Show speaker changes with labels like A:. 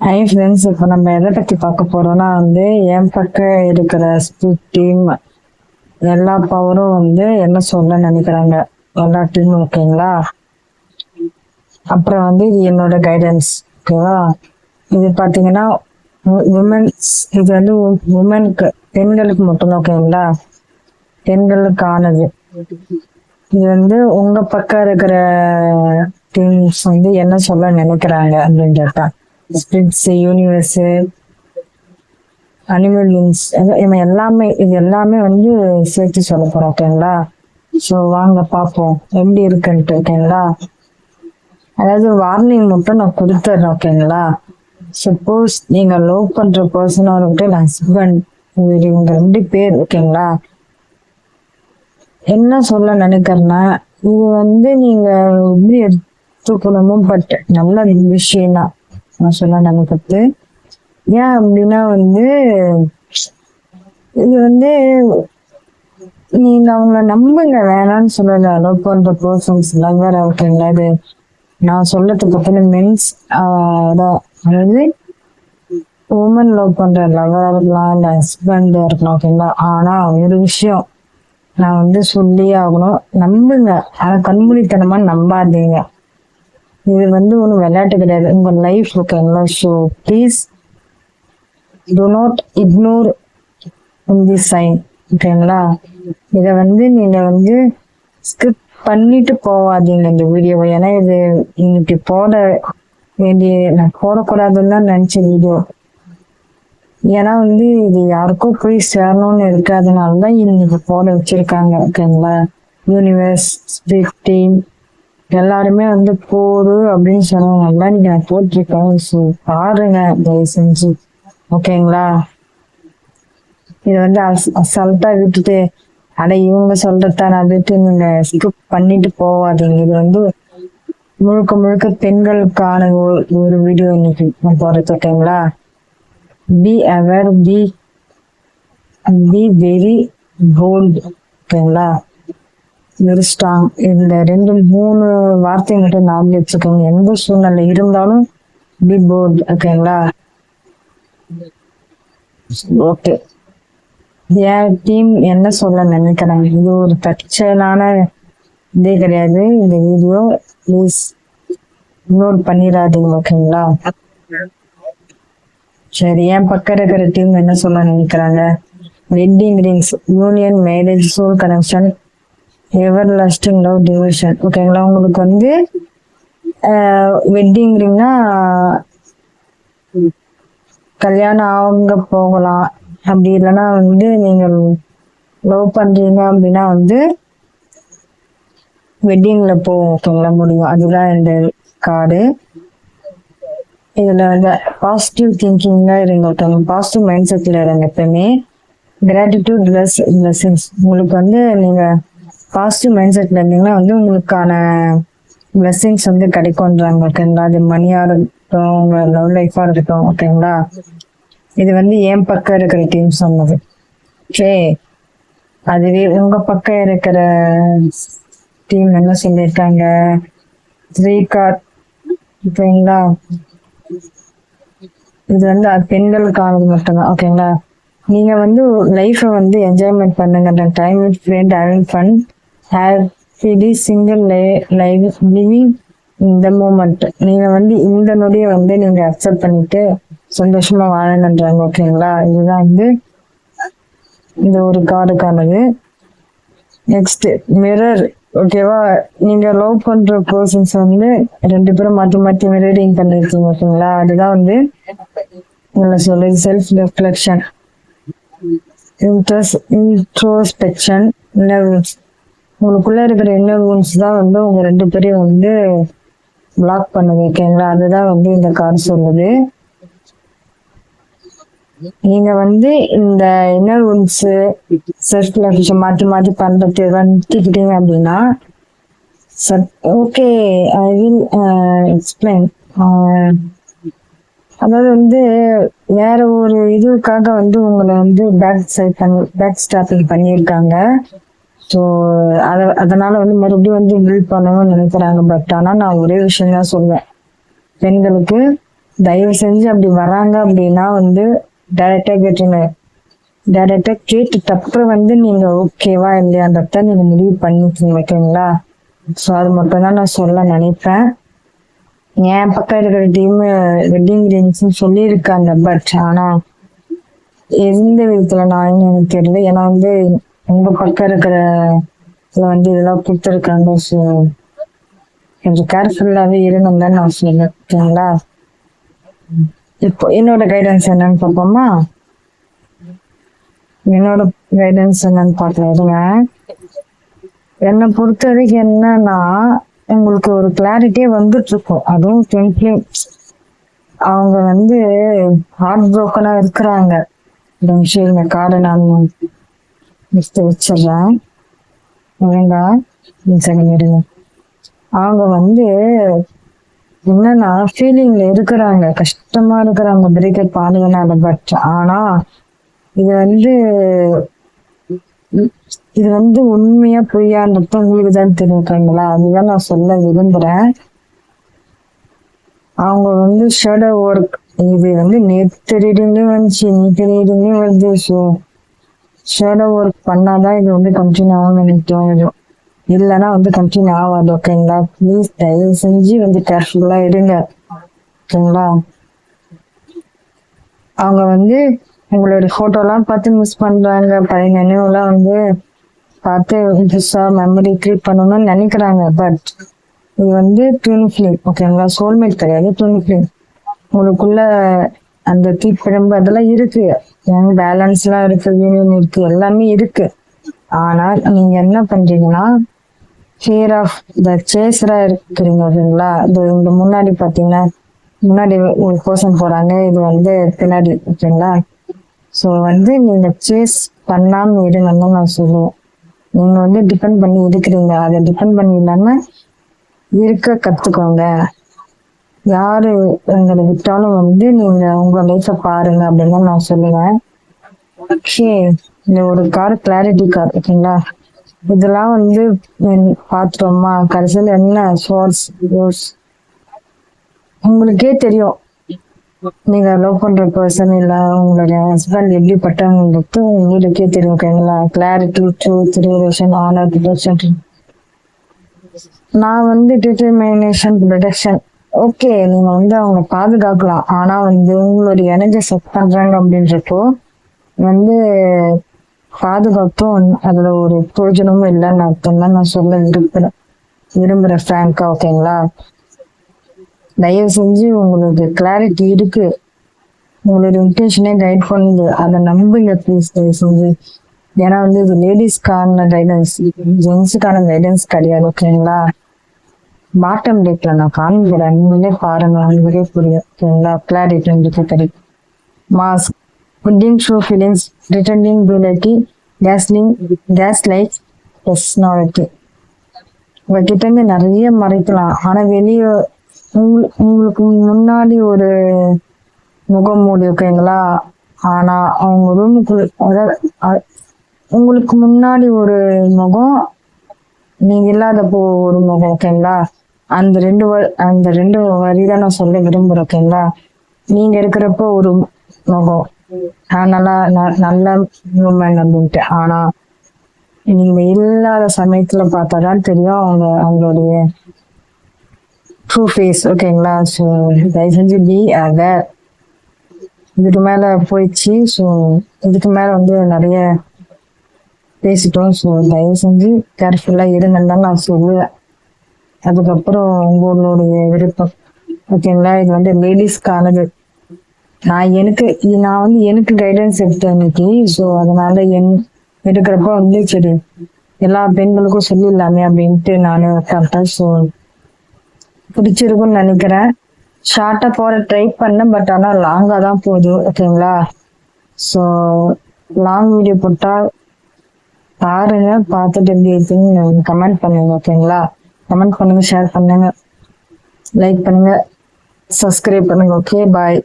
A: Hi friends, இப்போ நம்ம எதை பற்றி பார்க்க போறோம்னா என் பக்கம் இருக்கிற ஸ்பிட் டீம் எல்லா பவரும் என்ன சொல்ல நினைக்கிறாங்க எல்லா டீமும். ஓகேங்களா? அப்புறம் இது என்னோட கைடன்ஸ். ஓகேவா? இது பார்த்தீங்கன்னா உமன்ஸ், இது உமனுக்கு, பெண்களுக்கு மட்டும்தான். ஓகேங்களா? பெண்களுக்கானது. இது உங்க பக்கம் இருக்கிற டீம்ஸ் என்ன சொல்ல நினைக்கிறாங்க அப்படின்னு கேட்டா, ஸ்பிரிட்ஸ், யூனிவர்ஸ், அனிமல் விங்ஸ், எல்லாமே இது எல்லாமே சேர்த்து சொல்ல போறோம். ஓகேங்களா? ஸோ வாங்க பார்ப்போம் எப்படி இருக்குன்ட்டு. ஓகேங்களா? அதாவது வார்னிங் மட்டும் நான் கொடுத்துட்றேன். ஓகேங்களா? சப்போஸ் நீங்க லவ் பண்ற பர்சனா இருக்கட்டும், ஹஸ்பண்ட், இவங்க 2 பேர். ஓகேங்களா? என்ன சொல்ல நினைக்கிறேன்னா, இது நீங்க எப்படி எடுத்துக்கணுமோ, பட் நல்ல விஷயம் தான் நான் சொல்ல நினைக்கிறது. ஏன் அப்படின்னா இது நீங்க அவங்கள நம்புங்க, வேணாம்னு சொல்லல. லவ் பண்ற பர்சன்ஸ் லவ்வர். ஓகேங்களா? இது நான் சொல்லறது பத்தின மென்ஸ், அதாவது உமன் லவ் பண்ற லவ்வர் இருக்கலாம், இல்ல ஹஸ்பண்ட் இருக்கலாம். ஓகேங்களா? ஆனா ஒரு விஷயம் நான் சொல்லியே ஆகணும், நம்புங்க. ஆனா கண்மூடித்தனமா நம்பாதீங்க. இது ஒன்றும் விளையாட்டு கிடையாது, உங்க லைஃப். ஓகேங்களா? So please do not ignore in this sign. ஓகேங்களா? இதை நீங்க ஸ்கிப் பண்ணிட்டு போவாதீங்க இந்த வீடியோவை. ஏன்னா இது இன்னைக்கு போட வேண்டிய, நான் போடக்கூடாதுன்னு தான் நினைச்ச வீடியோ. ஏன்னா இது யாருக்கும் போய் சேரணும்னு இருக்காதனாலதான் இன்னைக்கு போட வச்சிருக்காங்க. ஓகேங்களா? யூனிவர்ஸ், ஸ்பிரிட் டீம் எல்லாருமே போடு அப்படின்னு சொன்னவங்க நீங்க போட்டிருக்காங்க. ஸோ பாருங்க தயவு செஞ்சு. ஓகேங்களா? இது அசால்ட்டா விட்டுட்டு அட இவங்க சொல்றதான் அதுட்டு நீங்க ஸ்கிப் பண்ணிட்டு போவாதீங்க. இது முழுக்க முழுக்க பெண்களுக்கான ஒரு வீடியோ இன்னைக்கு நான் போறது. ஓகேங்களா? Be aware, be very bold. ஓகேங்களா? Very strong. இந்த 2-3 வார்த்தை மட்டும் ஞாபகம் வச்சுக்கோங்க. எந்த சூழ்நிலை இருந்தாலும் பி போல்ட். ஓகேங்களா? ஓகே, என் டீம் என்ன சொல்ல நினைக்கிறாங்க, இது ஒரு தற்செயலான இதே கிடையாது. இந்த வீடியோ ப்ளீஸ் இக்னோர் பண்ணிடாதீங்க. ஓகேங்களா? சரி, என் பக்கம் இருக்கிற டீம் என்ன சொல்ல நினைக்கிறாங்க, wedding rings, union, marriage, soul connection, everlasting love, devotion. ஓகேங்களா? உங்களுக்கு வெட்டிங் ரிங்னா கல்யாணம் அவங்க போகலாம். அப்படி இல்லைன்னா நீங்கள் லவ் பண்றீங்க அப்படின்னா வெட்டிங்ல போவோம். ஓகேங்களா? முடியும். அதுதான் இந்த கார்டு. இதுல பாசிட்டிவ் திங்கிங்கா இருங்க. ஓகேங்க? பாசிட்டிவ் மைண்ட் செட்ல இருங்க எப்பவுமே. Gratitude, blessings. உங்களுக்கு நீங்க பாசிட்டிவ் மைண்ட் செட்ல இருந்தீங்கன்னா உங்களுக்கான பிளஸிங்ஸ் கிடைக்கும்ன்றாங்க. ஓகேங்களா? அது மணியா இருக்கட்டும், உங்க லவ் லைஃபா இருக்கட்டும். ஓகேங்களா? இது என் பக்கம் இருக்கிற டீம் சொன்னது. ஓகே, அதுவே உங்க பக்கம் இருக்கிற டீம் என்ன சொல்லியிருக்காங்க, 3 கார்ட். ஓகேங்களா? இது பெண்களுக்கானது மட்டும்தான். ஓகேங்களா? நீங்க லைஃபை என்ஜாய்மெண்ட் பண்ணுங்க. Time with friend, having fun, happily single life, living இந்த மூமெண்ட். நீங்க இந்த நொடியை நீங்க அக்செப்ட் பண்ணிட்டு சந்தோஷமா வாழணுன்றாங்க. ஓகேங்களா? இதுதான் இந்த ஒரு கார்டுக்கானது. Next mirror. ஓகேவா? நீங்க லவ் பண்ற பர்சன்ஸ் 2 பேரும் மாற்றி மாற்றி மிரரிங் பண்ணிருக்கீங்க. ஓகேங்களா? அதுதான் சொல்லுது self reflection, introspection, inner wounds. உங்களுக்குள்ள இருக்கிற இன்னர் வூன்ஸ் தான் உங்க 2 பேரையும் பிளாக் பண்ணுது. ஓகேங்களா? அதுதான் இந்த கார்டு சொல்லுது. நீங்க இந்த இன்னர் வூன்ஸ், செல்ஃப் ரெஃப்ளெக்ஷன் மாற்றி மாற்றி பண்றது நிறுத்திக்கிட்டீங்க அப்படின்னா, ஓகே, ஐ வில் எக்ஸ்பிளைன். அதாவது வேற ஒரு இதுக்காக உங்களை பேக் ஸ்டாப்பிங் பண்ணியிருக்காங்க. ஸோ அதனால மறுபடியும் பில்ட் பண்ணணும்னு நினைக்கிறாங்க. பட் ஆனால் நான் ஒரே விஷயம் தான் சொல்வேன், பெண்களுக்கு தயவு செஞ்சு அப்படி வராங்க அப்படின்னா வந்து டைரக்டா கேட்டுருங்க. டைரக்டா கேட்டுட்டு அப்புறம் வந்து நீங்க ஓகேவா இல்லையான்றத நீங்க முடிவு பண்ணிக்கோங்க, ஓகேங்களா? ஸோ அது மட்டும் தான் நான் சொல்ல நினைப்பேன். என் பக்கம் இருக்கிற டீம் வெட்டிங் ரிங்ஸ்ன்னு சொல்லியிருக்காங்க, பட் ஆனா எந்த விதத்துல நான் எனக்கு தெரியல. ஏன்னா வந்து உங்க பக்கம் இருக்கிற வந்து இதெல்லாம் கொடுத்துருக்காங்க. ஸோ கொஞ்சம் கேர்ஃபுல்லாவே இருங்கன்னு தான் நான் சொல்லுவேன், ஓகேங்களா? இப்போ என்னோட கைடன்ஸ் என்னன்னு பார்ப்போமா? என்னோட கைடன்ஸ் என்னன்னு பார்க்கலாம். என்னை பொறுத்த வரைக்கும் என்னன்னா, உங்களுக்கு ஒரு கிளாரிட்டியே வந்துட்டு இருக்கும். அதுவும் ட்வின்ஸ்லி அவங்க வந்து ஹார்ட் ப்ரோக்கனா இருக்கிறாங்க. இந்த விஷயம் கார்டை நான் வச்சிடுறேன். வேண்டா இருங்க. அவங்க வந்து என்னன்னா ஃபீலிங்ல இருக்கிறாங்க, கஷ்டமா இருக்கிறாங்க பிரேக்கப் ஆனதுனால. பட் ஆனா இது வந்து உண்மையா பொய்யான்றத உங்களுக்கு தான் தெரியுங்களா? அதுதான் நான் சொல்ல விரும்புறேன். அவங்க வந்து ஷேடோ ஒர்க், இது வந்து நேற்று ரீடிங்லயும் வந்துச்சு, இன்னைக்கு ரீடிங்லயும் வருது. ஸோ ஷேடோ ஒர்க் பண்ணாதான் இது வந்து கண்டினியூ ஆகும் எனக்கு தோணுது. இல்லைன்னா வந்து கண்டினியூ ஆகாது, ஓகேங்களா? ப்ளீஸ் தயவு செஞ்சு வந்து கேர்ஃபுல்லா இருங்க, ஓகேங்களா? அவங்க வந்து உங்களோட போட்டோலாம் பார்த்து மிஸ் பண்றாங்க, பழைய நினைவுலாம் வந்து பார்த்து புதுசா மெமரி கிரியேட் பண்ணணும்னு நினைக்கிறாங்க. பட் இது வந்து ட்வின் ஃபிலிம், ஓகேங்களா? சோல்மேட் கிடையாது, ட்வின் ஃபிலிம். உங்களுக்குள்ள அந்த தீப்பிழம்பு அதெல்லாம் இருக்கு, பேலன்ஸ் எல்லாம் இருக்கு, யூனியன் இருக்கு, எல்லாமே இருக்கு. ஆனால் நீங்க என்ன பண்றீங்கன்னா ஃபியர் ஆஃப் த சேஸரா இருக்கிறீங்க, ஓகேங்களா? இந்த முன்னாடி பாத்தீங்கன்னா முன்னாடி ஒரு பர்சன் போறாங்க, இது வந்து பின்னாடி, ஓகேங்களா? ஸோ வந்து நீங்க சேஸ் பண்ணாம இருங்கன்னு நான் சொல்லுவேன். நீங்க வந்து டிபெண்ட் பண்ணி இருக்கிறீங்க, அதை டிபெண்ட் பண்ணி இல்லாம இருக்க கத்துக்கோங்க. யாரு உங்களை விட்டாலும் வந்து நீங்க உங்க லைஃப பாருங்க அப்படின்னு நான் சொல்லுவேன். ஓகே, இந்த ஒரு கார் கிளாரிட்டி கார், ஓகேங்களா? இதெல்லாம் வந்து பாத்துட்டோமா? கடைசியில் என்ன சோர்ஸ் உங்களுக்கே தெரியும். நீங்க லவ் பண்ற பர்சன் இல்ல உங்களுடைய ஹஸ்பண்ட் எப்படிப்பட்டவங்களுக்கு உங்களுக்கே தெரியும், ஓகேங்களா? Clarity, truth, relation, honour, detection. நான் வந்து டிட்டர்மினேஷன், ப்ரொடெக்ஷன். ஓகே, நீங்க வந்து அவங்க பாதுகாக்கலாம், ஆனா வந்து உங்களுடைய எனர்ஜி செட் பண்றாங்க அப்படின்றப்போ வந்து பாதுகாப்பும் அதுல ஒரு பிரயோஜனமும் இல்லைன்னு அர்த்தம் தான் நான் சொல்ல விரும்புறேன் ஃப்ராங்கா, ஓகேங்களா? தயவு செஞ்சு உங்களுக்கு கிளாரிட்டி இருக்கு, உங்களோட இன்டென்ஷனே கைட் பண்ணுது, அதை நம்புங்க ப்ளீஸ் தயவு செஞ்சு. ஏன்னா வந்து இது லேடிஸ்க்கான கைடன்ஸ், ஜென்ஸுக்கான கைடன்ஸ் கிடையாது, ஓகேங்களா? பாட்டம் டேட்ல நான் காண்பிக்கிறேன், நீங்களே பாருங்க, உங்களுக்கே புரியும், ஓகேங்களா? கிளாரிட்டி உங்களுக்கு கிடைக்கும். Mask, pudding show feelings, returning reality, case light, personality. உங்ககிட்ட இருந்து நிறைய மறைக்கலாம், ஆனா வெளியே உங்களுக்கு முன்னாடி ஒரு முகமூடி, ஓகேங்களா? ஆனா அவங்க ரூமுக்குள்ள உங்களுக்கு முன்னாடி ஒரு முகம், நீங்க இல்லாதப்போ ஒரு முகம், ஓகேங்களா? அந்த ரெண்டு வரிதான் நான் சொல்ல விரும்புறேன், ஓகேங்களா? நீங்க இருக்கிறப்போ ஒரு முகம், நல்ல ஹியூமன் அப்படின்ட்டு. ஆனா நீங்க இல்லாத சமயத்துல பார்த்தாதான் தெரியும் அவங்களுடைய ட்ரூ ஃபேஸ், ஓகேங்களா? ஸோ தயவு செஞ்சு பி அவேர். இதுக்கு மேல போயிடுச்சு. ஸோ இதுக்கு மேல வந்து நிறைய பேசிட்டோம். ஸோ தயவு செஞ்சு கேர்ஃபுல்லா இருங்கன்னு தான் நான் சொல்லுவேன். அதுக்கப்புறம் உங்களுடைய விருப்பம், ஓகேங்களா? இது வந்து லேடிஸ்க்கானது. நான் வந்து எனக்கு கைடன்ஸ் எடுத்தேன் இன்னைக்கு. ஸோ அதனால எடுக்கிறப்ப வந்து சரி எல்லா பெண்களுக்கும் சொல்லிடலாமே அப்படின்ட்டு நான் கரெக்டாக. ஸோ பிடிச்சிருக்குன்னு நினைக்கிறேன். ஷார்ட்டா போற ட்ரை பண்ணேன், பட் ஆனா லாங்கா தான் போகுது, ஓகேங்களா? ஸோ லாங் வீடியோ போட்டா பாருங்க, பார்த்துட்டு எப்படி இருக்குன்னு கமெண்ட் பண்ணுங்க, ஓகேங்களா? கமெண்ட் பண்ணுங்க, ஷேர் பண்ணுங்க, லைக் பண்ணுங்க, சப்ஸ்கிரைப் பண்ணுங்க. ஓகே, பாய்.